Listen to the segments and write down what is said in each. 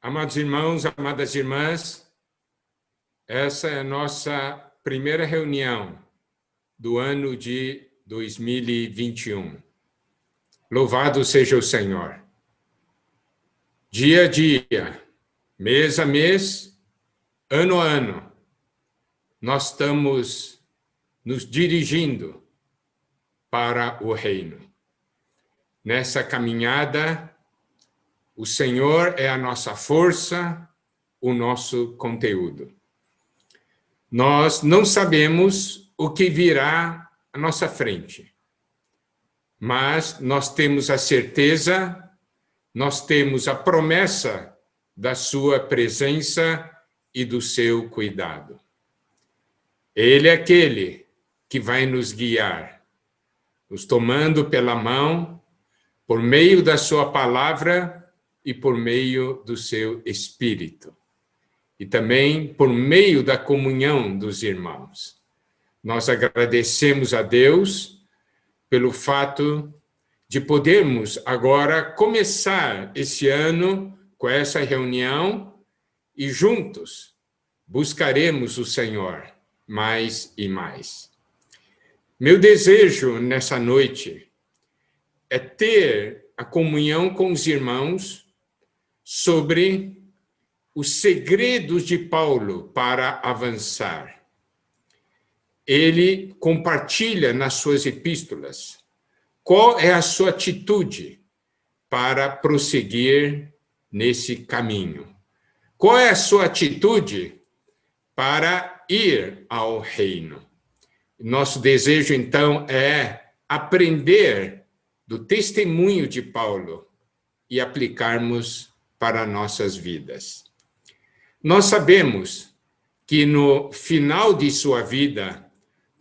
Amados irmãos, amadas irmãs, essa é a nossa primeira reunião do ano de 2021. Louvado seja o Senhor. Dia a dia, mês a mês, ano a ano, nós estamos nos dirigindo para o reino. Nessa caminhada, o Senhor é a nossa força, o nosso conteúdo. Nós não sabemos o que virá à nossa frente, mas nós temos a certeza, nós temos a promessa da sua presença e do seu cuidado. Ele é aquele que vai nos guiar, nos tomando pela mão, por meio da sua palavra e por meio do seu Espírito. E também por meio da comunhão dos irmãos. Nós agradecemos a Deus pelo fato de podermos agora começar esse ano com essa reunião e juntos buscaremos o Senhor mais e mais. Meu desejo nessa noite é ter a comunhão com os irmãos sobre os segredos de Paulo para avançar. Ele compartilha nas suas epístolas qual é a sua atitude para prosseguir nesse caminho. Qual é a sua atitude para ir ao reino? Nosso desejo, então, é aprender do testemunho de Paulo e aplicarmos para nossas vidas. Nós sabemos que no final de sua vida,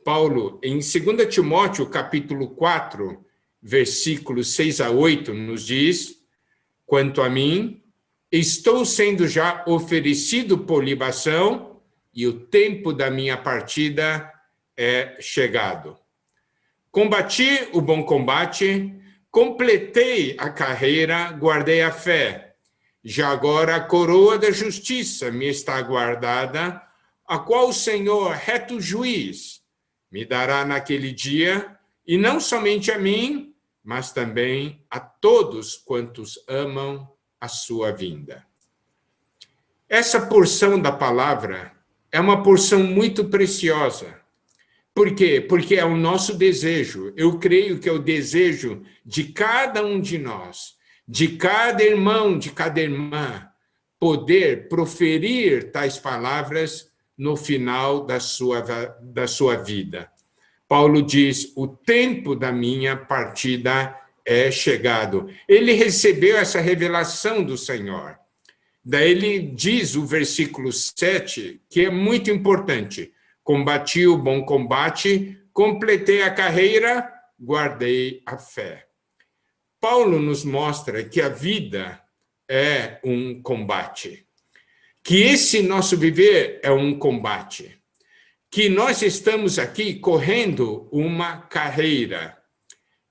Paulo, em 2 Timóteo, capítulo 4, versículos 6 a 8, nos diz: quanto a mim, estou sendo já oferecido por libação e o tempo da minha partida é chegado. Combati o bom combate, completei a carreira, guardei a fé. Já agora a coroa da justiça me está guardada, a qual o Senhor, reto juiz, me dará naquele dia, e não somente a mim, mas também a todos quantos amam a sua vinda. Essa porção da palavra é uma porção muito preciosa. Por quê? Porque é o nosso desejo. Eu creio que é o desejo de cada um de nós, de cada irmão, de cada irmã, poder proferir tais palavras no final da sua vida. Paulo diz: o tempo da minha partida é chegado. Ele recebeu essa revelação do Senhor. Daí ele diz o versículo 7, que é muito importante: combati o bom combate, completei a carreira, guardei a fé. Paulo nos mostra que a vida é um combate, que esse nosso viver é um combate, que nós estamos aqui correndo uma carreira,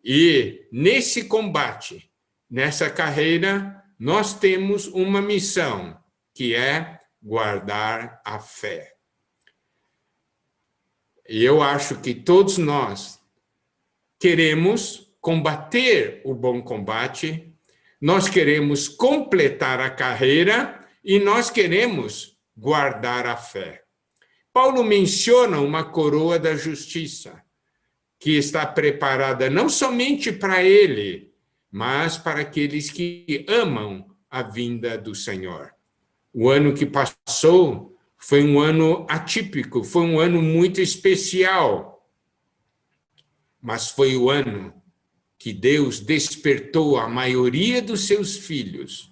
e nesse combate, nessa carreira, nós temos uma missão, que é guardar a fé. E eu acho que todos nós queremos combater o bom combate, nós queremos completar a carreira e nós queremos guardar a fé. Paulo menciona uma coroa da justiça, que está preparada não somente para ele, mas para aqueles que amam a vinda do Senhor. O ano que passou foi um ano atípico, foi um ano muito especial, mas foi o ano que Deus despertou a maioria dos seus filhos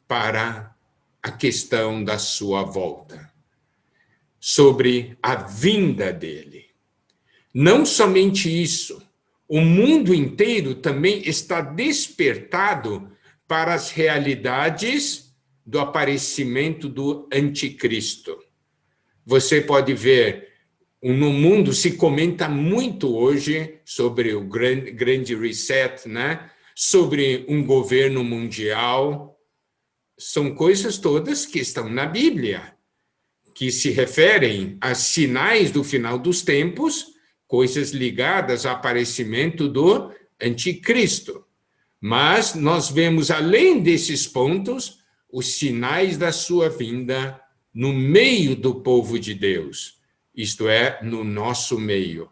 para a questão da sua volta, sobre a vinda dele. Não somente isso, o mundo inteiro também está despertado para as realidades do aparecimento do anticristo. Você pode ver, no mundo se comenta muito hoje sobre o grande reset, né? Sobre um governo mundial. são coisas todas que estão na Bíblia, que se referem a sinais do final dos tempos, coisas ligadas ao aparecimento do anticristo. Mas nós vemos, além desses pontos, os sinais da sua vinda no meio do povo de Deus, isto é, no nosso meio.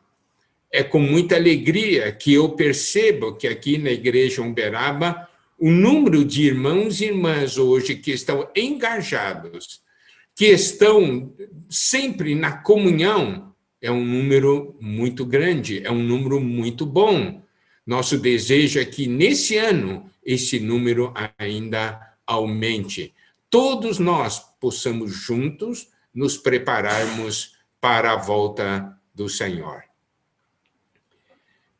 É com muita alegria que eu percebo que aqui na Igreja Uberaba, o número de irmãos e irmãs hoje que estão engajados, que estão sempre na comunhão, é um número muito grande, é um número muito bom. Nosso desejo é que, nesse ano, esse número ainda aumente. Todos nós possamos juntos nos prepararmos para a volta do Senhor.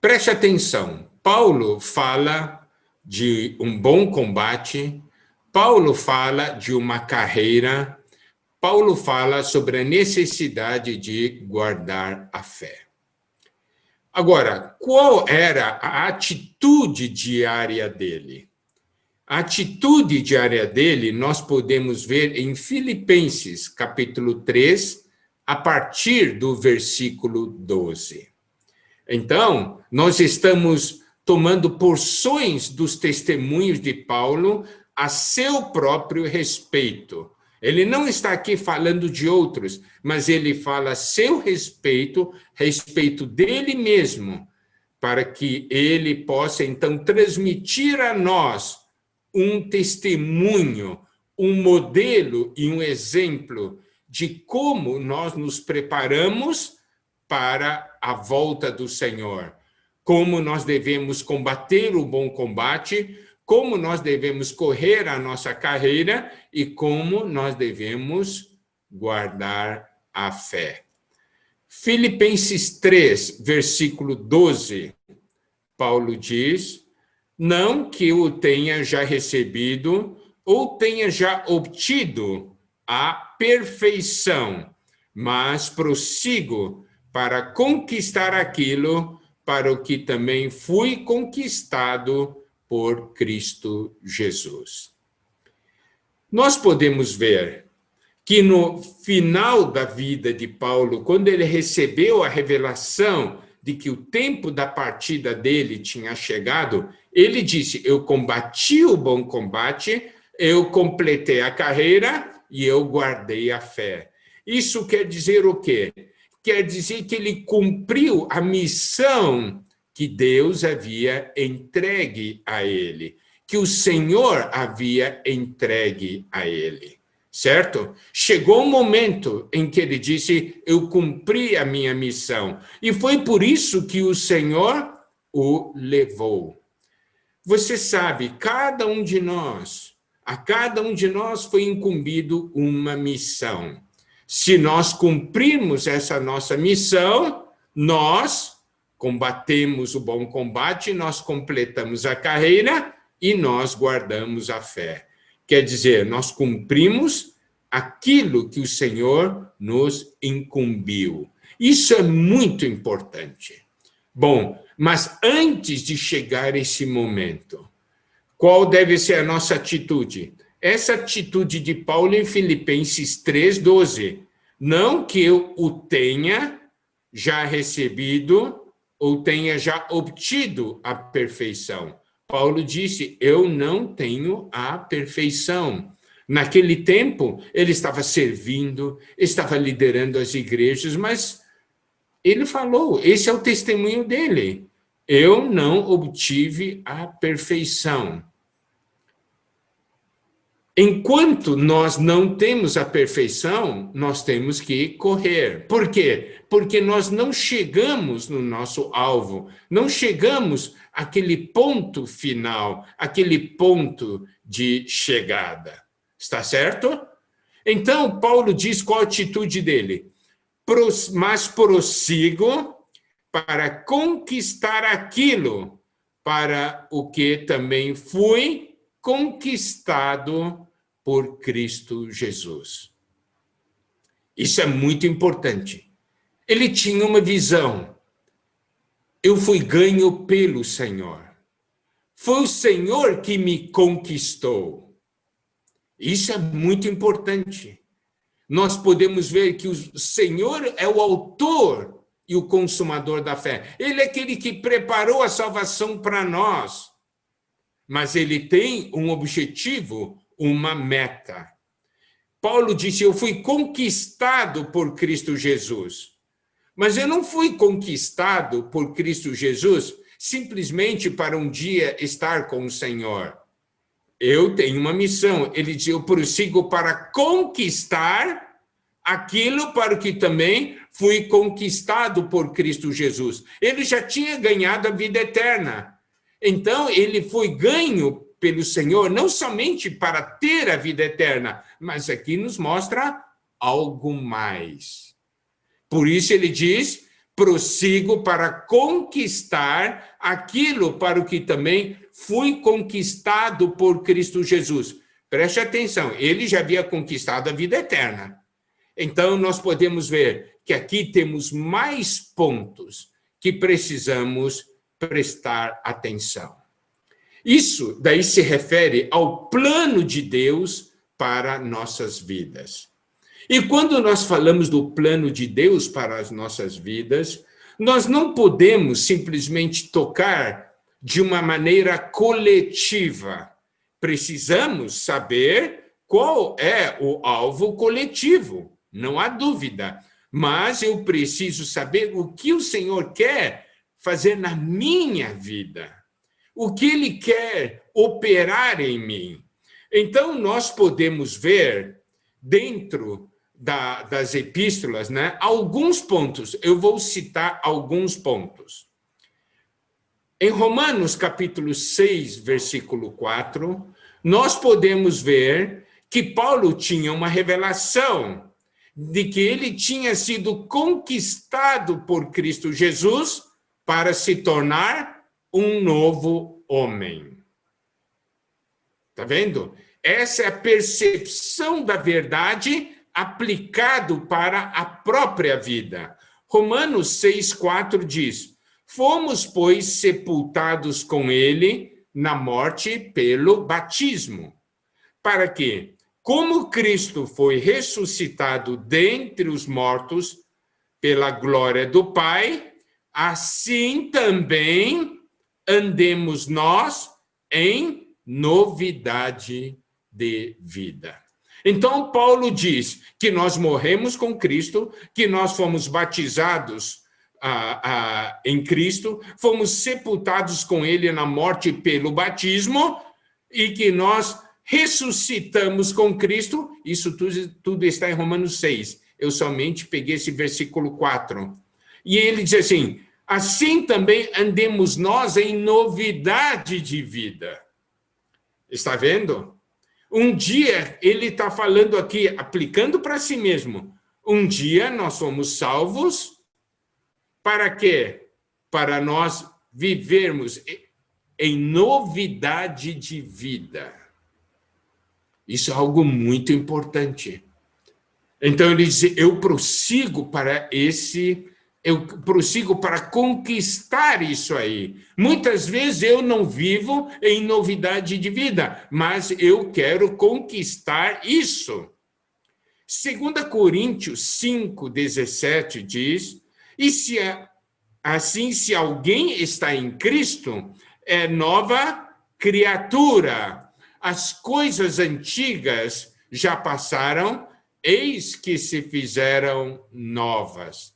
Preste atenção, Paulo fala de um bom combate, Paulo fala de uma carreira, Paulo fala sobre a necessidade de guardar a fé. Agora, qual era a atitude diária dele? A atitude diária dele nós podemos ver em Filipenses, capítulo 3, a partir do versículo 12. Então, nós estamos tomando porções dos testemunhos de Paulo a seu próprio respeito. Ele não está aqui falando de outros, mas ele fala a seu respeito, respeito dele mesmo, para que ele possa, então, transmitir a nós um testemunho, um modelo e um exemplo de como nós nos preparamos para a volta do Senhor, como nós devemos combater o bom combate, como nós devemos correr a nossa carreira e como nós devemos guardar a fé. Filipenses 3, versículo 12, Paulo diz: não que eu tenha já recebido ou tenha já obtido a perfeição, mas prossigo para conquistar aquilo para o que também fui conquistado por Cristo Jesus. Nós podemos ver que no final da vida de Paulo, quando ele recebeu a revelação de que o tempo da partida dele tinha chegado, ele disse: eu combati o bom combate, eu completei a carreira e eu guardei a fé. Isso quer dizer o quê? Quer dizer que ele cumpriu a missão que Deus havia entregue a ele, que o Senhor havia entregue a ele, certo? Chegou um momento em que ele disse: eu cumpri a minha missão, e foi por isso que o Senhor o levou. Você sabe, a cada um de nós foi incumbido uma missão. Se nós cumprirmos essa nossa missão, nós combatemos o bom combate, nós completamos a carreira e nós guardamos a fé. Quer dizer, nós cumprimos aquilo que o Senhor nos incumbiu. Isso é muito importante. Bom, mas antes de chegar esse momento, qual deve ser a nossa atitude? Essa atitude de Paulo em Filipenses 3:12. Não que eu o tenha já recebido ou tenha já obtido a perfeição. Paulo disse: eu não tenho a perfeição. Naquele tempo, ele estava servindo, estava liderando as igrejas, mas ele falou, esse é o testemunho dele: eu não obtive a perfeição. Enquanto nós não temos a perfeição, nós temos que correr. Por quê? Porque nós não chegamos no nosso alvo, não chegamos àquele ponto final, aquele ponto de chegada. Está certo? Então, Paulo diz qual a atitude dele: mas prossigo para conquistar aquilo para o que também fui conquistado por Cristo Jesus. Isso é muito importante. Ele tinha uma visão. Eu fui ganho pelo Senhor. Foi o Senhor que me conquistou. Isso é muito importante. Nós podemos ver que o Senhor é o autor e o consumador da fé. Ele é aquele que preparou a salvação para nós. Mas ele tem um objetivo, uma meta. Paulo disse: eu fui conquistado por Cristo Jesus. Mas eu não fui conquistado por Cristo Jesus simplesmente para um dia estar com o Senhor. Eu tenho uma missão. Ele diz: eu prossigo para conquistar aquilo para o que também fui conquistado por Cristo Jesus. Ele já tinha ganhado a vida eterna. Então, ele foi ganho pelo Senhor, não somente para ter a vida eterna, mas aqui nos mostra algo mais. Por isso ele diz: prossigo para conquistar aquilo para o que também fui conquistado por Cristo Jesus. Preste atenção, ele já havia conquistado a vida eterna. Então, nós podemos ver que aqui temos mais pontos que precisamos prestar atenção. Isso daí se refere ao plano de Deus para nossas vidas. E quando nós falamos do plano de Deus para as nossas vidas, nós não podemos simplesmente tocar de uma maneira coletiva. Precisamos saber qual é o alvo coletivo, não há dúvida. Mas eu preciso saber o que o Senhor quer fazer na minha vida. O que Ele quer operar em mim. Então, nós podemos ver dentro das epístolas, né, alguns pontos. Eu vou citar alguns pontos. Em Romanos, capítulo 6, versículo 4, nós podemos ver que Paulo tinha uma revelação de que ele tinha sido conquistado por Cristo Jesus para se tornar um novo homem. Está vendo? Essa é a percepção da verdade aplicado para a própria vida. Romanos 6,4 diz: fomos, pois, sepultados com ele na morte pelo batismo, para que, como Cristo foi ressuscitado dentre os mortos pela glória do Pai, assim também andemos nós em novidade de vida. Então, Paulo diz que nós morremos com Cristo, que nós fomos batizados em Cristo, fomos sepultados com ele na morte pelo batismo e que nós ressuscitamos com Cristo. Isso tudo está em Romanos 6. Eu somente peguei esse versículo 4. E ele diz assim: assim também andemos nós em novidade de vida. Está vendo? Um dia, ele está falando aqui, aplicando para si mesmo. Um dia nós somos salvos, para quê? Para nós vivermos em novidade de vida. Isso é algo muito importante. Então ele diz: eu prossigo para conquistar isso aí. Muitas vezes eu não vivo em novidade de vida, mas eu quero conquistar isso. 2 Coríntios 5,17 diz: e se alguém está em Cristo, é nova criatura. As coisas antigas já passaram, eis que se fizeram novas.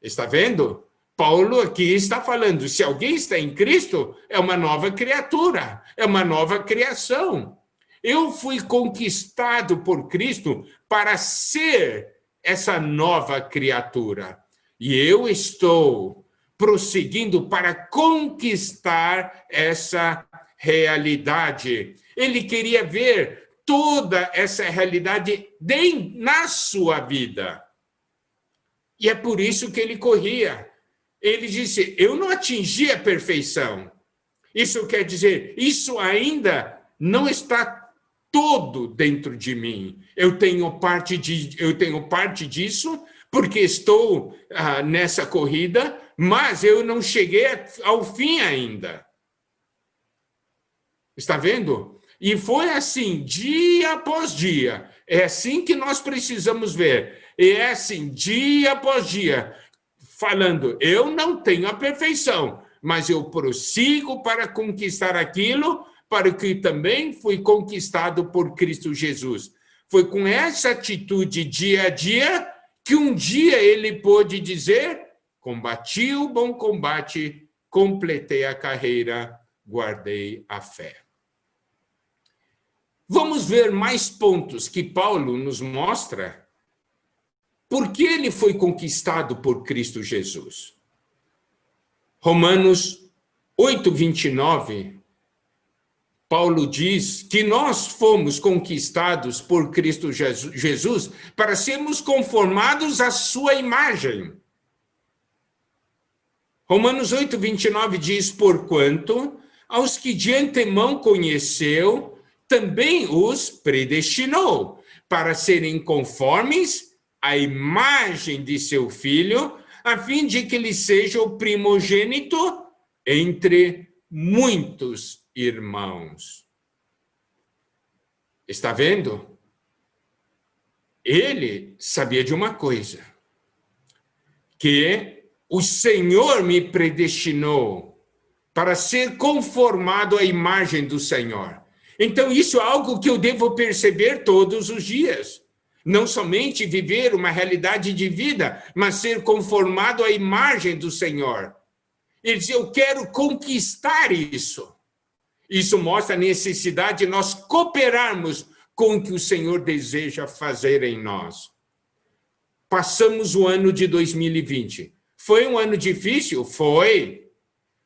Está vendo? Paulo aqui está falando: se alguém está em Cristo, é uma nova criatura, é uma nova criação. Eu fui conquistado por Cristo para ser essa nova criatura. E eu estou prosseguindo para conquistar essa realidade. Ele queria ver toda essa realidade na sua vida. E é por isso que ele corria. Ele disse: eu não atingi a perfeição. Isso quer dizer, isso ainda não está todo dentro de mim. Eu tenho parte disso, porque estou nessa corrida, mas eu não cheguei ao fim ainda. Está vendo? E foi assim, dia após dia. É assim que nós precisamos ver. E é assim, dia após dia, falando, eu não tenho a perfeição, mas eu prossigo para conquistar aquilo para que também fui conquistado por Cristo Jesus. Foi com essa atitude dia a dia que um dia ele pôde dizer, combati o bom combate, completei a carreira, guardei a fé. Vamos ver mais pontos que Paulo nos mostra por que ele foi conquistado por Cristo Jesus. Romanos 8:29, Paulo diz que nós fomos conquistados por Cristo Jesus para sermos conformados à sua imagem. Romanos 8:29 diz, porquanto aos que de antemão conheceu, também os predestinou para serem conformes à imagem de seu filho, a fim de que ele seja o primogênito entre muitos irmãos. Está vendo? Ele sabia de uma coisa, que o Senhor me predestinou para ser conformado à imagem do Senhor. Então, isso é algo que eu devo perceber todos os dias. Não somente viver uma realidade de vida, mas ser conformado à imagem do Senhor. Ele diz, eu quero conquistar isso. Isso mostra a necessidade de nós cooperarmos com o que o Senhor deseja fazer em nós. Passamos o ano de 2020. Foi um ano difícil? Foi.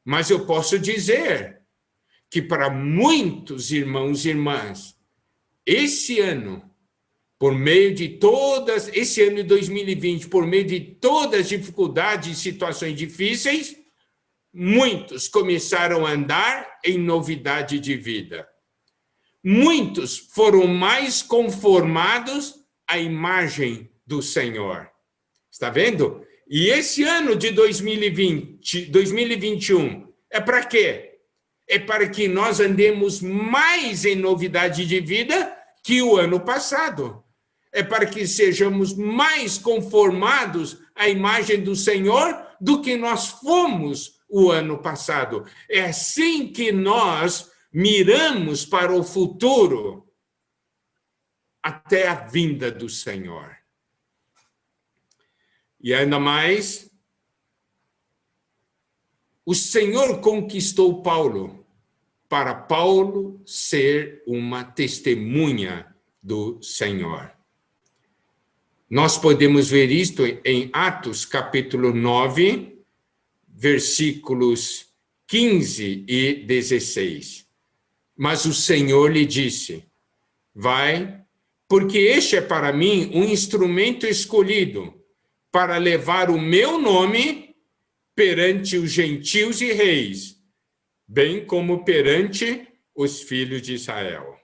Mas eu posso dizer que para muitos irmãos e irmãs, esse ano, por meio de todas, esse ano de 2020, por meio de todas as dificuldades e situações difíceis, muitos começaram a andar em novidade de vida. Muitos foram mais conformados à imagem do Senhor. Está vendo? E esse ano de 2021, é para quê? É para que nós andemos mais em novidade de vida que o ano passado. É para que sejamos mais conformados à imagem do Senhor do que nós fomos o ano passado. É assim que nós miramos para o futuro, até a vinda do Senhor. E ainda mais, o Senhor conquistou Paulo, para Paulo ser uma testemunha do Senhor. Nós podemos ver isto em Atos, capítulo 9, versículos 15 e 16. Mas o Senhor lhe disse, vai, porque este é para mim um instrumento escolhido para levar o meu nome perante os gentios e reis, bem como perante os filhos de Israel.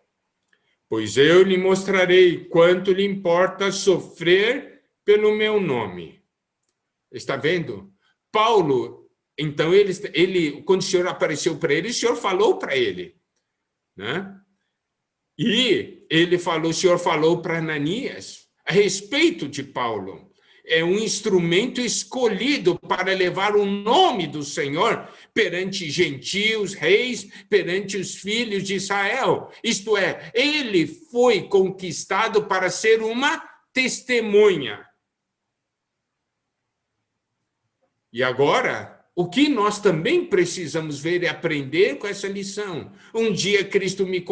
Pois eu lhe mostrarei quanto lhe importa sofrer pelo meu nome. Está vendo? Paulo, então, ele quando o Senhor apareceu para ele, o Senhor falou para ele, né? E o Senhor falou para Ananias a respeito de Paulo. É um instrumento escolhido para levar o nome do Senhor perante gentios, reis, perante os filhos de Israel. Isto é, ele foi conquistado para ser uma testemunha. E agora, o que nós também precisamos ver e aprender com essa lição. Um dia Cristo me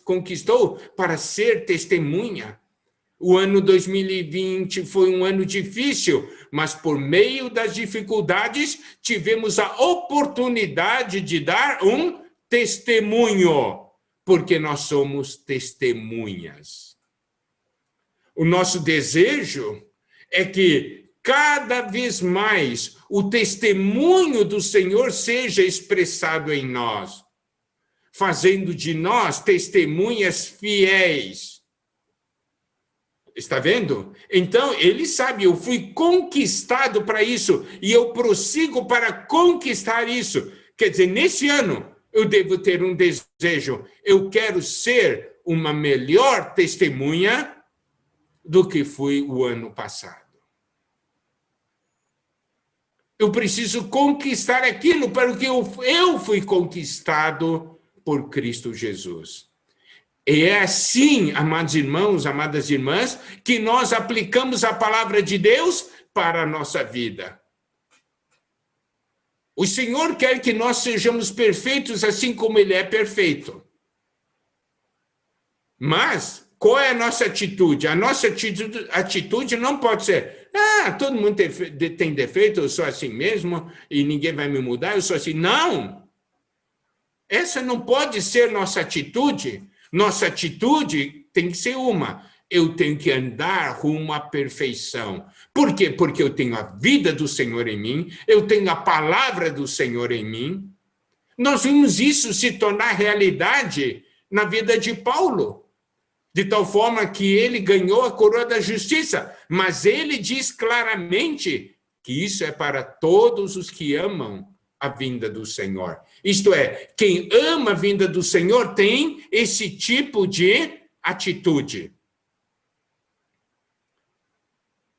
conquistou para ser testemunha. O ano 2020 foi um ano difícil, mas por meio das dificuldades tivemos a oportunidade de dar um testemunho, porque nós somos testemunhas. O nosso desejo é que cada vez mais o testemunho do Senhor seja expressado em nós, fazendo de nós testemunhas fiéis. Está vendo? Então, ele sabe, eu fui conquistado para isso, e eu prossigo para conquistar isso. Quer dizer, nesse ano, Eu devo ter um desejo. Eu quero ser uma melhor testemunha do que fui o ano passado. Eu preciso conquistar aquilo para o que eu fui conquistado por Cristo Jesus. E é assim, amados irmãos, amadas irmãs, que nós aplicamos a palavra de Deus para a nossa vida. O Senhor quer que nós sejamos perfeitos assim como Ele é perfeito. Mas, qual é a nossa atitude? A nossa atitude não pode ser, todo mundo tem defeito, eu sou assim mesmo, e ninguém vai me mudar, eu sou assim. Não! Essa não pode ser nossa atitude. Nossa atitude tem que ser uma. Eu tenho que andar rumo à perfeição. Por quê? Porque eu tenho a vida do Senhor em mim, eu tenho a palavra do Senhor em mim. Nós vimos isso se tornar realidade na vida de Paulo, de tal forma que ele ganhou a coroa da justiça, mas ele diz claramente que isso é para todos os que amam a vinda do Senhor. Isto é, quem ama a vinda do Senhor tem esse tipo de atitude.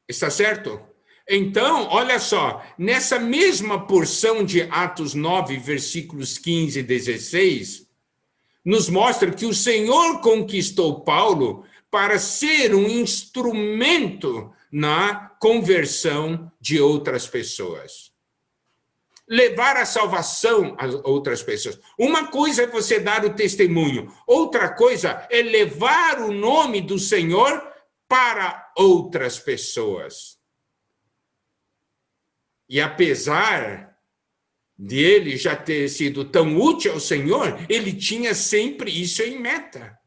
Está certo? Então, olha só, nessa mesma porção de Atos 9, versículos 15 e 16, nos mostra que o Senhor conquistou Paulo para ser um instrumento na conversão de outras pessoas. Levar a salvação a outras pessoas. Uma coisa é você dar o testemunho, outra coisa é levar o nome do Senhor para outras pessoas. E apesar de ele já ter sido tão útil ao Senhor, ele tinha sempre isso em meta.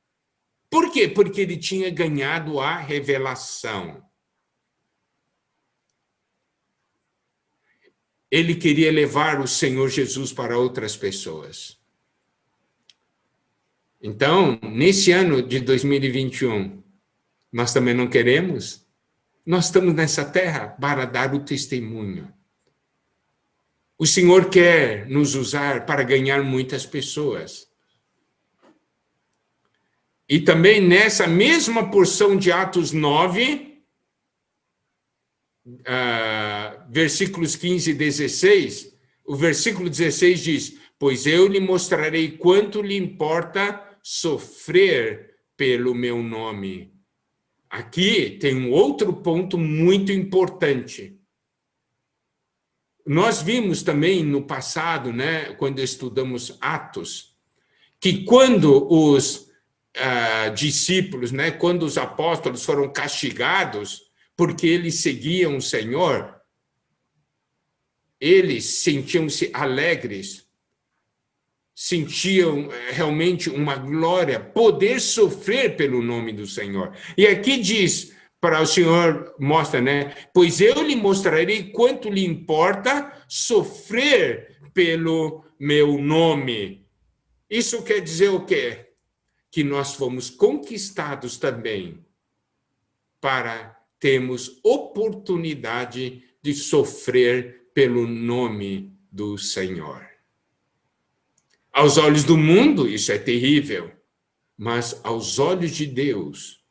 Por quê? Porque ele tinha ganhado a revelação. Ele queria levar o Senhor Jesus para outras pessoas. Então, nesse ano de 2021, nós também não queremos? Nós estamos nessa terra para dar o testemunho. O Senhor quer nos usar para ganhar muitas pessoas. E também nessa mesma porção de Atos 9, versículos 15 e 16, o versículo 16 diz: pois eu lhe mostrarei quanto lhe importa sofrer pelo meu nome. Aqui tem um outro ponto muito importante. Nós vimos também no passado, né, quando estudamos Atos, que quando os discípulos, né, quando os apóstolos foram castigados porque eles seguiam o Senhor, eles sentiam-se alegres, sentiam realmente uma glória, poder sofrer pelo nome do Senhor. E aqui diz, para o Senhor, mostra, né? Pois eu lhe mostrarei quanto lhe importa sofrer pelo meu nome. Isso quer dizer o quê? Que nós fomos conquistados também para termos oportunidade de sofrer pelo nome do Senhor. Aos olhos do mundo, isso é terrível, mas aos olhos de Deus,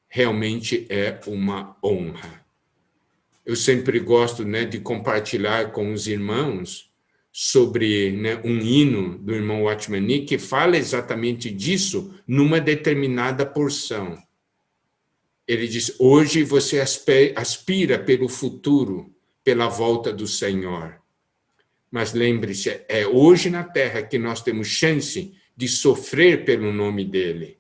realmente é uma honra. Eu sempre gosto, né, de compartilhar com os irmãos sobre, né, um hino do irmão Watchman Nee que fala exatamente disso numa determinada porção. Ele diz: hoje você aspira pelo futuro, pela volta do Senhor. Mas lembre-se, é hoje na terra que nós temos chance de sofrer pelo nome dele.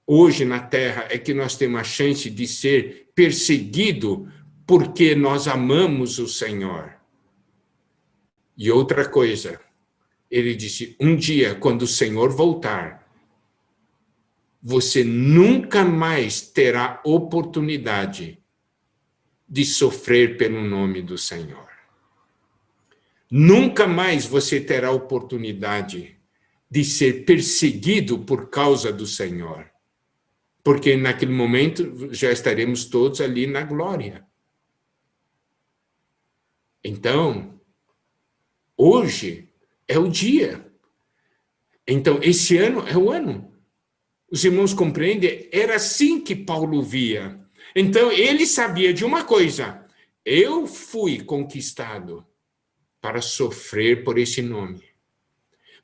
Hoje na terra é que nós temos a chance de ser perseguido porque nós amamos o Senhor. E outra coisa, ele disse: um dia, quando o Senhor voltar, você nunca mais terá oportunidade de sofrer pelo nome do Senhor. Nunca mais você terá oportunidade de ser perseguido por causa do Senhor. Porque naquele momento já estaremos todos ali na glória. Então, hoje é o dia. Então, esse ano é o ano. Os irmãos compreendem? Era assim que Paulo via. Então, ele sabia de uma coisa: eu fui conquistado para sofrer por esse nome.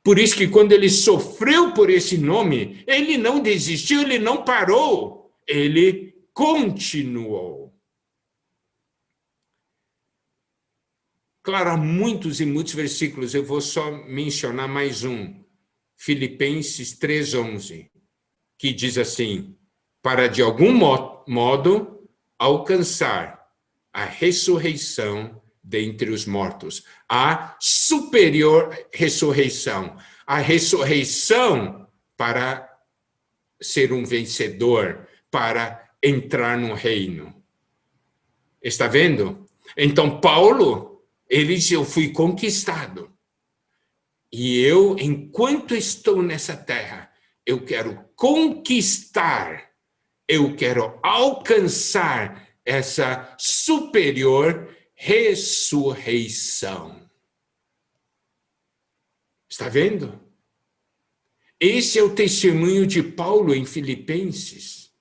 Por isso que quando ele sofreu por esse nome, ele não desistiu, ele não parou, ele continuou. Claro, há muitos e muitos versículos, eu vou só mencionar mais um. Filipenses 3:11, que diz assim: para de algum modo alcançar a ressurreição dentre os mortos, a superior ressurreição, a ressurreição para ser um vencedor, para entrar no reino. Está vendo? Então, Paulo, ele diz: eu fui conquistado. E eu, enquanto estou nessa terra, eu quero conquistar, eu quero alcançar essa superior ressurreição. Está vendo? Esse é o testemunho de Paulo em Filipenses.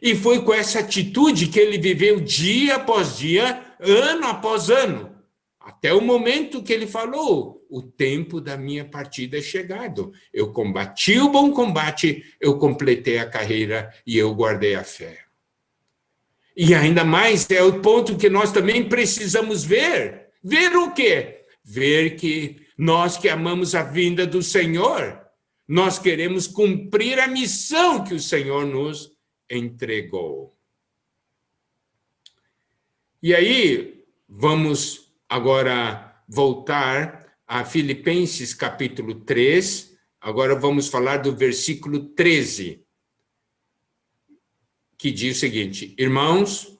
E foi com essa atitude que ele viveu dia após dia, ano após ano, até o momento que ele falou: o tempo da minha partida é chegado. Eu combati o bom combate, eu completei a carreira e eu guardei a fé. E ainda mais, é o ponto que nós também precisamos ver. Ver o quê? Ver que nós que amamos a vinda do Senhor, nós queremos cumprir a missão que o Senhor nos entregou. E aí, vamos agora voltar a Filipenses capítulo 3, agora vamos falar do versículo 13, que diz o seguinte: irmãos,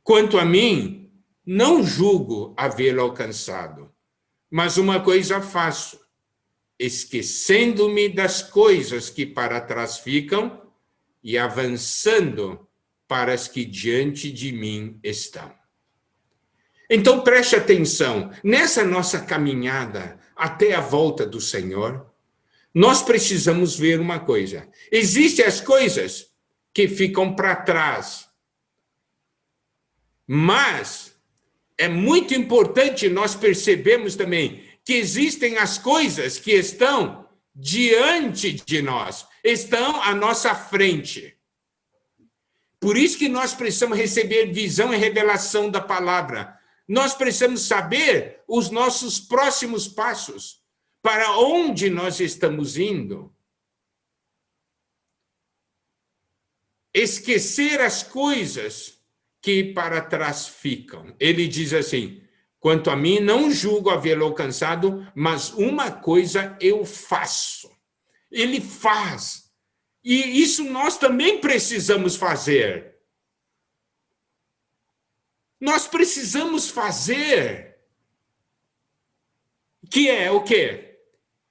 quanto a mim, não julgo havê-lo alcançado, mas uma coisa faço, esquecendo-me das coisas que para trás ficam e avançando para as que diante de mim estão. Então, preste atenção, nessa nossa caminhada até a volta do Senhor, nós precisamos ver uma coisa. Existem as coisas que ficam para trás, mas é muito importante nós percebermos também que existem as coisas que estão diante de nós, estão à nossa frente. Por isso que nós precisamos receber visão e revelação da palavra. Nós precisamos saber os nossos próximos passos, para onde nós estamos indo. Esquecer as coisas que para trás ficam. Ele diz assim: quanto a mim, não julgo havê-lo alcançado, mas uma coisa eu faço. Ele faz. E isso nós também precisamos fazer. Nós precisamos fazer, que é o quê?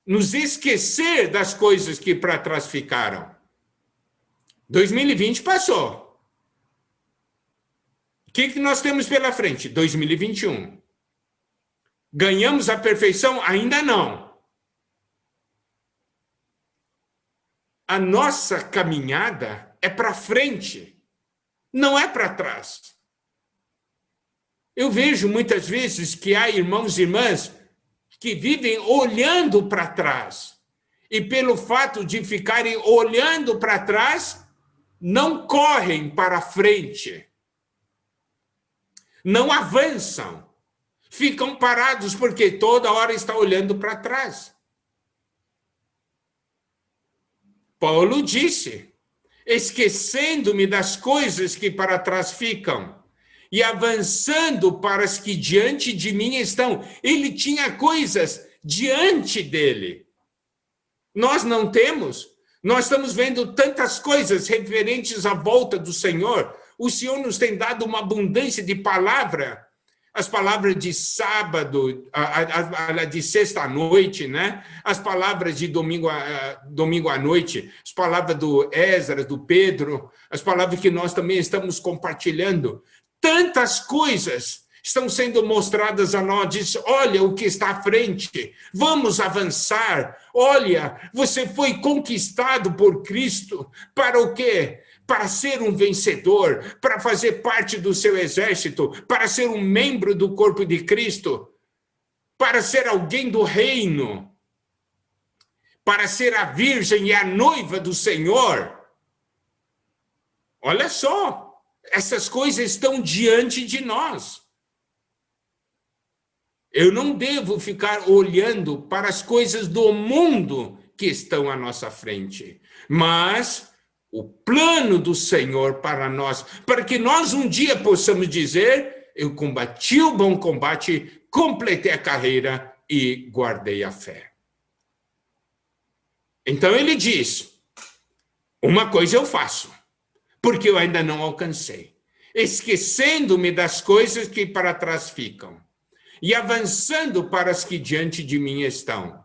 Nos esquecer das coisas que para trás ficaram. 2020 passou. O que nós temos pela frente? 2021. Ganhamos a perfeição? Ainda não. A nossa caminhada é para frente, não é para trás. Eu vejo muitas vezes que há irmãos e irmãs que vivem olhando para trás. E pelo fato de ficarem olhando para trás, não correm para frente. Não avançam. Ficam parados porque toda hora está olhando para trás. Paulo disse: esquecendo-me das coisas que para trás ficam e avançando para as que diante de mim estão. Ele tinha coisas diante dele. Nós não temos. Nós estamos vendo tantas coisas referentes à volta do Senhor. O Senhor nos tem dado uma abundância de palavra. As palavras de sábado, a de sexta-noite, né? As palavras de domingo à noite, as palavras do Esdras, do Pedro, as palavras que nós também estamos compartilhando. Tantas coisas. estão sendo mostradas a nós. Diz, olha o que está à frente, vamos avançar. Olha, você foi conquistado por Cristo. Para o quê? Para ser um vencedor, para fazer parte do seu exército, para ser um membro do corpo de Cristo, para ser alguém do reino, para ser a virgem e a noiva do Senhor. Olha só, essas coisas estão diante de nós. Eu não devo ficar olhando para as coisas do mundo que estão à nossa frente, mas o plano do Senhor para nós, para que nós um dia possamos dizer, eu combati o bom combate, completei a carreira e guardei a fé. Então ele diz, uma coisa eu faço, porque eu ainda não alcancei, esquecendo-me das coisas que para trás ficam e avançando para as que diante de mim estão.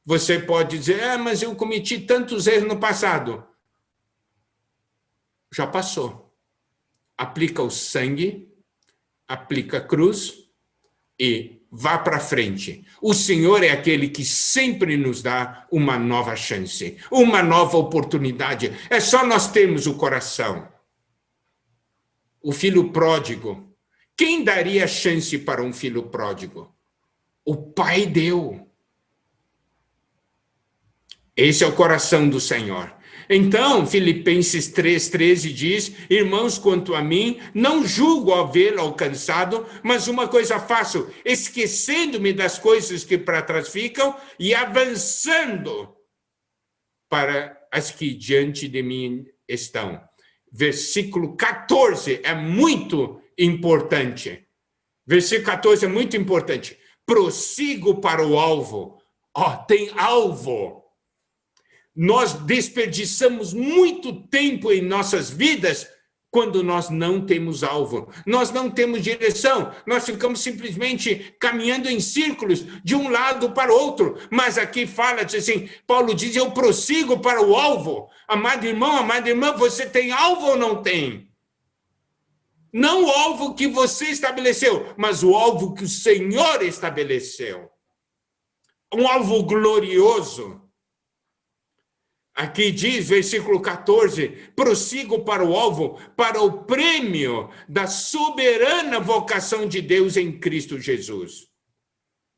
Você pode dizer, mas eu cometi tantos erros no passado. Já passou. Aplica o sangue, aplica a cruz e vá para frente. O Senhor é aquele que sempre nos dá uma nova chance, uma nova oportunidade. É só nós termos o coração. O filho pródigo. Quem daria chance para um filho pródigo? O pai deu. Esse é o coração do Senhor. Então, Filipenses 3,13 diz, irmãos, quanto a mim, não julgo havê-lo alcançado, mas uma coisa faço, esquecendo-me das coisas que para trás ficam e avançando para as que diante de mim estão. Versículo 14 é muito importante. Versículo 14 é muito importante. Prossigo para o alvo. Tem alvo. Nós desperdiçamos muito tempo em nossas vidas quando nós não temos alvo. Nós não temos direção. Nós ficamos simplesmente caminhando em círculos de um lado para o outro. Mas aqui fala, diz assim, Paulo diz, eu prossigo para o alvo. Amado irmão, amada irmã, você tem alvo ou não tem? Não o alvo que você estabeleceu, mas o alvo que o Senhor estabeleceu. Um alvo glorioso. Aqui diz, versículo 14, prossigo para o alvo, para o prêmio da soberana vocação de Deus em Cristo Jesus.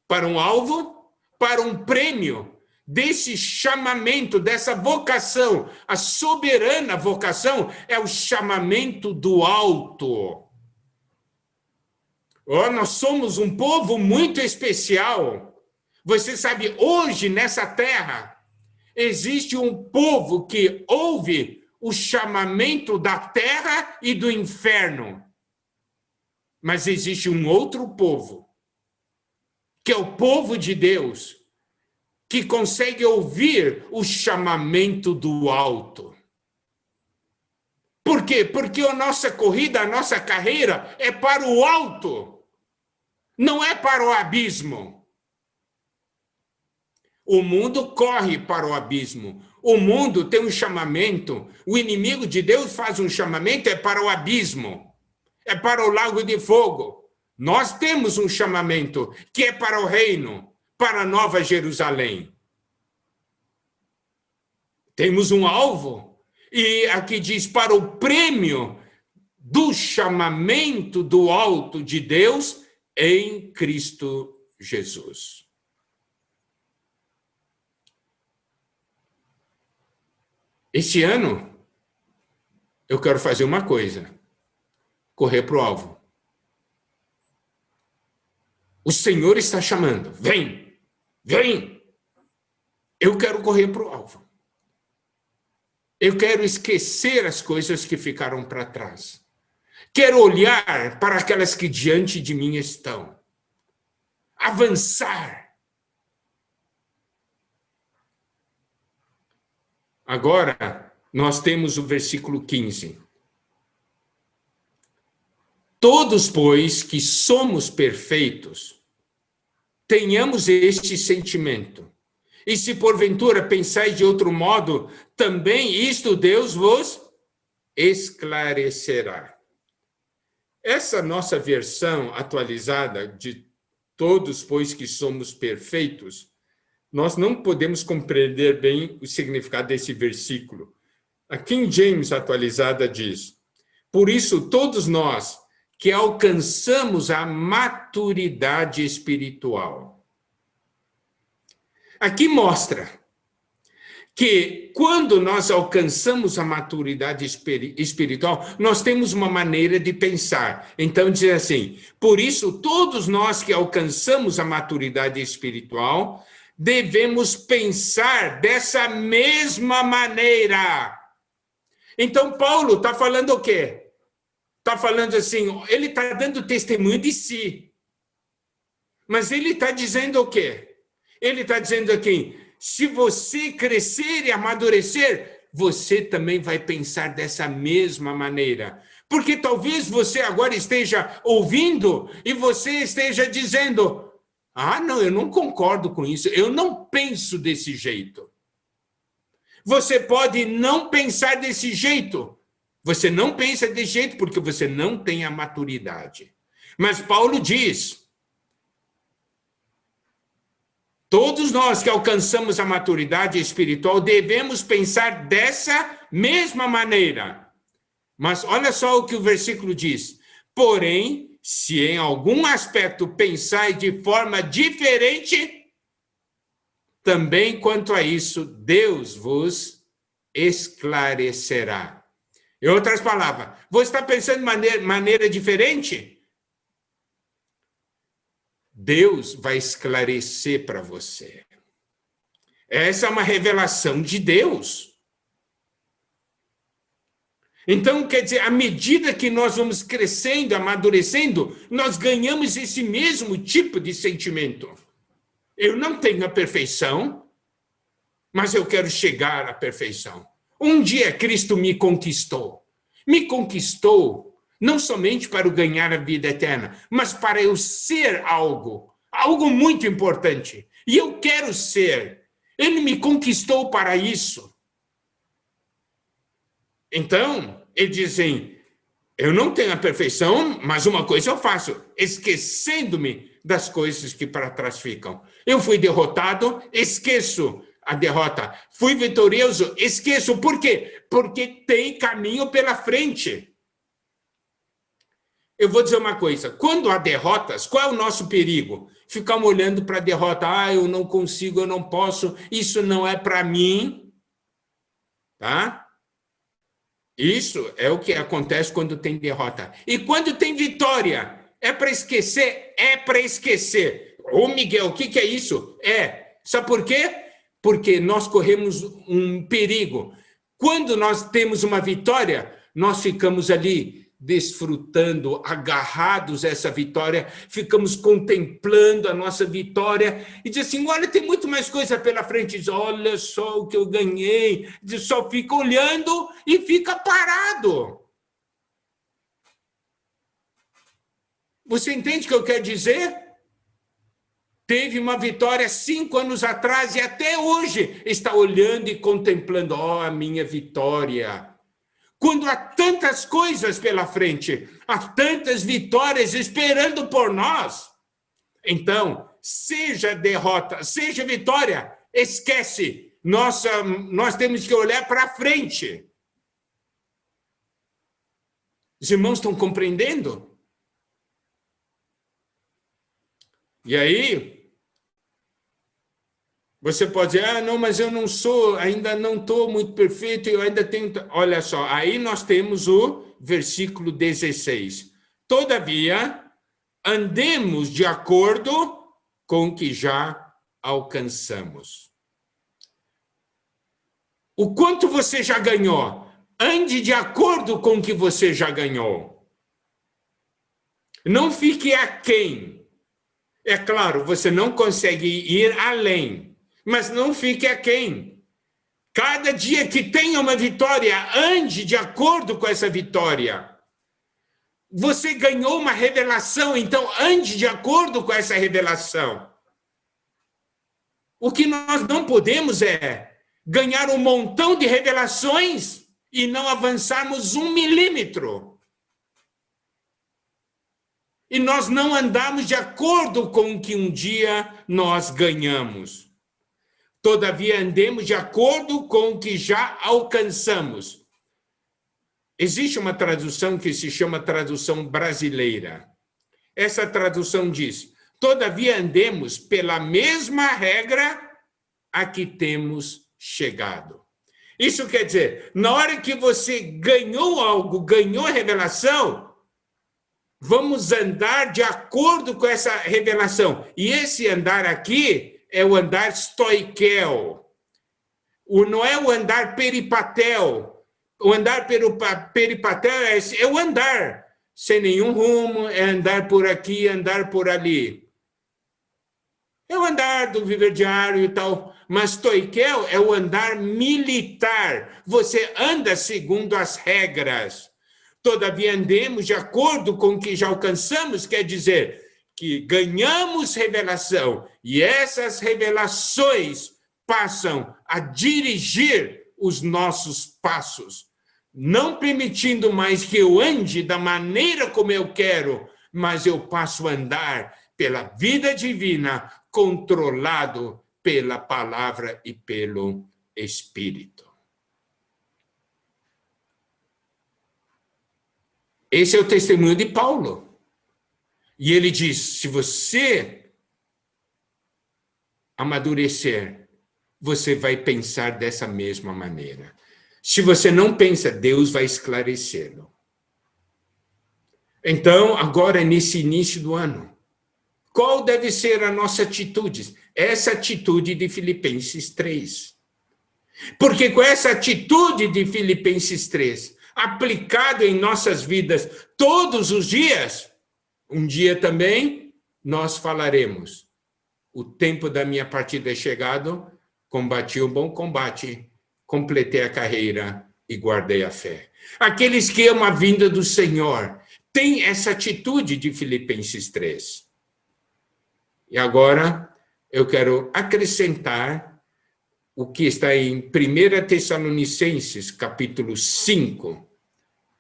Para um alvo, para um prêmio desse chamamento, dessa vocação. A soberana vocação é o chamamento do alto. Nós somos um povo muito especial. Você sabe, hoje nessa terra, existe um povo que ouve o chamamento da terra e do inferno. Mas existe um outro povo, que é o povo de Deus, que consegue ouvir o chamamento do alto. Por quê? Porque a nossa corrida, a nossa carreira é para o alto, não é para o abismo. O mundo corre para o abismo. O mundo tem um chamamento. O inimigo de Deus faz um chamamento, é para o abismo. É para o lago de fogo. Nós temos um chamamento que é para o reino, para a Nova Jerusalém. Temos um alvo. E aqui diz, para o prêmio do chamamento do alto de Deus em Cristo Jesus. Este ano, eu quero fazer uma coisa, correr para o alvo. O Senhor está chamando, vem, vem. Eu quero correr para o alvo. Eu quero esquecer as coisas que ficaram para trás. Quero olhar para aquelas que diante de mim estão. Avançar. Agora, nós temos o versículo 15. Todos, pois, que somos perfeitos, tenhamos este sentimento. E se porventura pensais de outro modo, também isto Deus vos esclarecerá. essa nossa versão atualizada de todos, pois que somos perfeitos, nós não podemos compreender bem o significado desse versículo. A King James atualizada diz: por isso, todos nós que alcançamos a maturidade espiritual. Aqui mostra que quando nós alcançamos a maturidade espiritual, nós temos uma maneira de pensar. Então, diz assim: por isso, todos nós que alcançamos a maturidade espiritual, devemos pensar dessa mesma maneira. Então, Paulo está falando o quê? Está falando assim, ele está dando testemunho de si. Mas ele está dizendo o quê? Ele está dizendo aqui: se você crescer e amadurecer, você também vai pensar dessa mesma maneira. Porque talvez você agora esteja ouvindo e você esteja dizendo: ah, não, eu não concordo com isso, eu não penso desse jeito. Você pode não pensar desse jeito. Você não pensa desse jeito porque você não tem a maturidade. Mas Paulo diz: todos nós que alcançamos a maturidade espiritual devemos pensar dessa mesma maneira. Mas olha só o que o versículo diz: porém, se em algum aspecto pensais de forma diferente, também quanto a isso, Deus vos esclarecerá. Em outras palavras, você está pensando de maneira diferente? Deus vai esclarecer para você. Essa é uma revelação de Deus. Então, quer dizer, à medida que nós vamos crescendo, amadurecendo, nós ganhamos esse mesmo tipo de sentimento. Eu não tenho a perfeição, mas eu quero chegar à perfeição. Um dia Cristo me conquistou. Me conquistou não somente para ganhar a vida eterna, mas para eu ser algo muito importante. E eu quero ser. Ele me conquistou para isso. Então, ele diz assim: eu não tenho a perfeição, mas uma coisa eu faço, esquecendo-me das coisas que para trás ficam. Eu fui derrotado, esqueço a derrota. Fui vitorioso, esqueço. Por quê? Porque tem caminho pela frente. Eu vou dizer uma coisa: quando há derrotas, qual é o nosso perigo? Ficar olhando para a derrota. Ah, eu não consigo, eu não posso, isso não é para mim. Tá? Isso é o que acontece quando tem derrota. E quando tem vitória, é para esquecer? É para esquecer. Ô, Miguel, o que é isso? Sabe por quê? Porque nós corremos um perigo. Quando nós temos uma vitória, nós ficamos ali desfrutando, agarrados a essa vitória, ficamos contemplando a nossa vitória e diz assim: olha, tem muito mais coisa pela frente. Diz: olha só o que eu ganhei. Diz: só fica olhando e fica parado. Você entende o que eu quero dizer? Teve uma vitória 5 anos atrás e até hoje está olhando e contemplando: ó, a minha vitória. Quando há tantas coisas pela frente, há tantas vitórias esperando por nós. Então, seja derrota, seja vitória, esquece. Nós temos que olhar para frente. Os irmãos estão compreendendo? E aí, você pode dizer: ah, não, mas eu não sou, ainda não estou muito perfeito, eu ainda tenho... Olha só, aí nós temos o versículo 16. Todavia, andemos de acordo com o que já alcançamos. O quanto você já ganhou? Ande de acordo com o que você já ganhou. Não fique aquém. É claro, você não consegue ir além. Mas não fique aquém. Cada dia que tenha uma vitória, ande de acordo com essa vitória. Você ganhou uma revelação, então ande de acordo com essa revelação. O que nós não podemos é ganhar um montão de revelações e não avançarmos 1 milímetro. E nós não andamos de acordo com o que um dia nós ganhamos. Todavia, andemos de acordo com o que já alcançamos. Existe uma tradução que se chama tradução brasileira. Essa tradução diz: todavia andemos pela mesma regra a que temos chegado. Isso quer dizer, na hora que você ganhou algo, ganhou revelação, vamos andar de acordo com essa revelação. E esse andar aqui é o andar stoiquel. Não é o andar peripatel. O andar peripatel é o andar sem nenhum rumo, é andar por aqui, andar por ali. É o andar do viver diário e tal. Mas stoiquel é o andar militar. Você anda segundo as regras. Todavia, andemos de acordo com o que já alcançamos, quer dizer que ganhamos revelação, e essas revelações passam a dirigir os nossos passos, não permitindo mais que eu ande da maneira como eu quero, mas eu passo a andar pela vida divina, controlado pela palavra e pelo Espírito. Esse é o testemunho de Paulo. E ele diz: se você amadurecer, você vai pensar dessa mesma maneira. Se você não pensa, Deus vai esclarecê-lo. Então, agora, nesse início do ano, qual deve ser a nossa atitude? Essa atitude de Filipenses 3. Porque com essa atitude de Filipenses 3, aplicado em nossas vidas todos os dias, um dia também nós falaremos: o tempo da minha partida é chegado, combati o bom combate, completei a carreira e guardei a fé. Aqueles que amam a vinda do Senhor têm essa atitude de Filipenses 3. E agora eu quero acrescentar o que está em 1 Tessalonicenses, capítulo 5,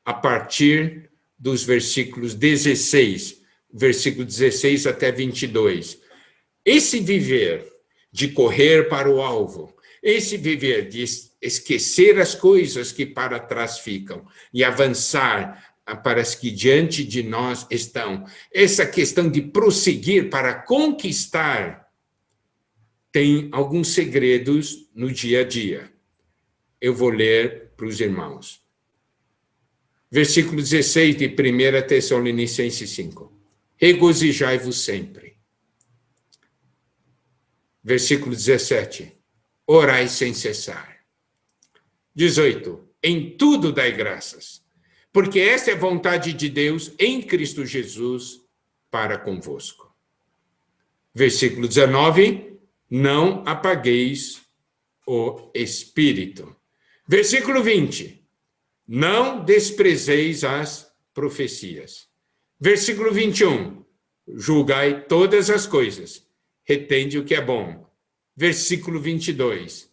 a partir dos versículos 16, versículo 16 até 22. Esse viver de correr para o alvo, esse viver de esquecer as coisas que para trás ficam e avançar para as que diante de nós estão, essa questão de prosseguir para conquistar, tem alguns segredos no dia a dia. Eu vou ler para os irmãos. Versículo 16 de 1 Tessalonicenses 5. Regozijai-vos sempre. Versículo 17. Orai sem cessar. 18. Em tudo dai graças, porque esta é a vontade de Deus em Cristo Jesus para convosco. Versículo 19. Não apagueis o Espírito. Versículo 20. Não desprezeis as profecias. Versículo 21. Julgai todas as coisas. Retende o que é bom. Versículo 22.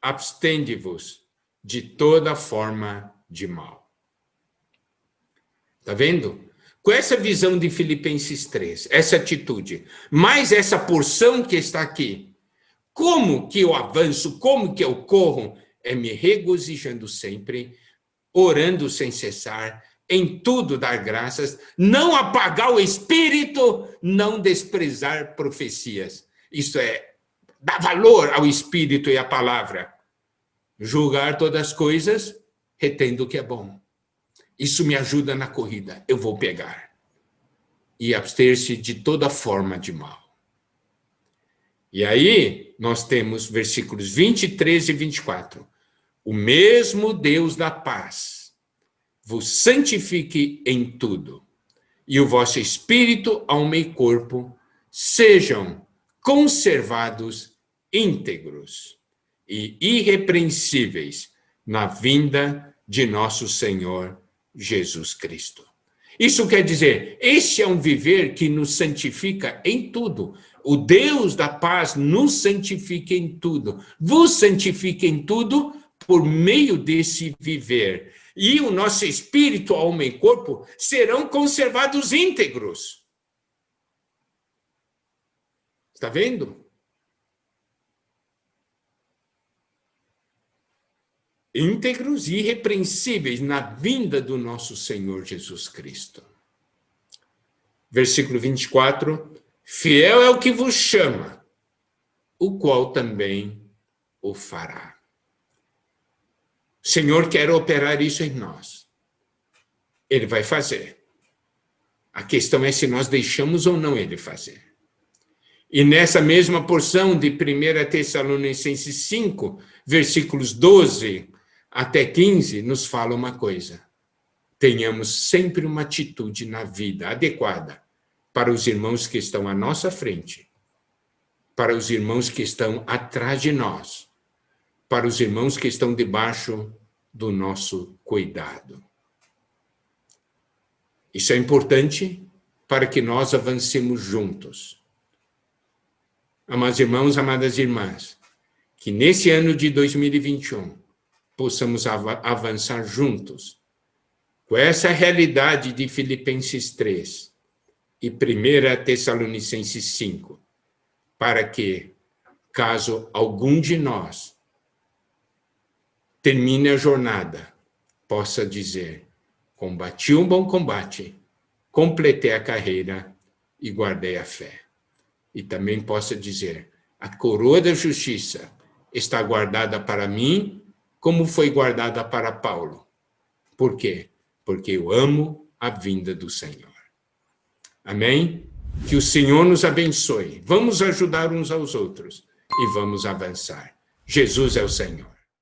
Abstende-vos de toda forma de mal. Está vendo? Com essa visão de Filipenses 3, essa atitude, mais essa porção que está aqui, como que eu avanço, como que eu corro? É me regozijando sempre, orando sem cessar, em tudo dar graças, não apagar o Espírito, não desprezar profecias. Isso é dar valor ao Espírito e à palavra. Julgar todas as coisas, retendo o que é bom. Isso me ajuda na corrida, eu vou pegar. E abster-se de toda forma de mal. E aí, nós temos versículos 23 e 24. O mesmo Deus da paz vos santifique em tudo, e o vosso espírito, alma e corpo sejam conservados íntegros e irrepreensíveis na vinda de nosso Senhor Jesus Cristo. Isso quer dizer, este é um viver que nos santifica em tudo. O Deus da paz nos santifica em tudo. Vos santifica em tudo por meio desse viver. E o nosso espírito, alma e corpo serão conservados íntegros. Está vendo? Íntegros e irrepreensíveis na vinda do nosso Senhor Jesus Cristo. Versículo 24. Fiel é o que vos chama, o qual também o fará. O Senhor quer operar isso em nós. Ele vai fazer. A questão é se nós deixamos ou não ele fazer. E nessa mesma porção de 1 Tessalonicenses 5, versículos 12 até 15, nos fala uma coisa. Tenhamos sempre uma atitude na vida adequada para os irmãos que estão à nossa frente, para os irmãos que estão atrás de nós, para os irmãos que estão debaixo do nosso cuidado. Isso é importante para que nós avancemos juntos. Amados irmãos, amadas irmãs, que nesse ano de 2021 possamos avançar juntos com essa realidade de Filipenses 3 e 1 Tessalonicenses 5, para que, caso algum de nós termine a jornada, possa dizer: combati um bom combate, completei a carreira e guardei a fé. E também possa dizer: a coroa da justiça está guardada para mim, como foi guardada para Paulo. Por quê? Porque eu amo a vinda do Senhor. Amém? Que o Senhor nos abençoe. Vamos ajudar uns aos outros e vamos avançar. Jesus é o Senhor.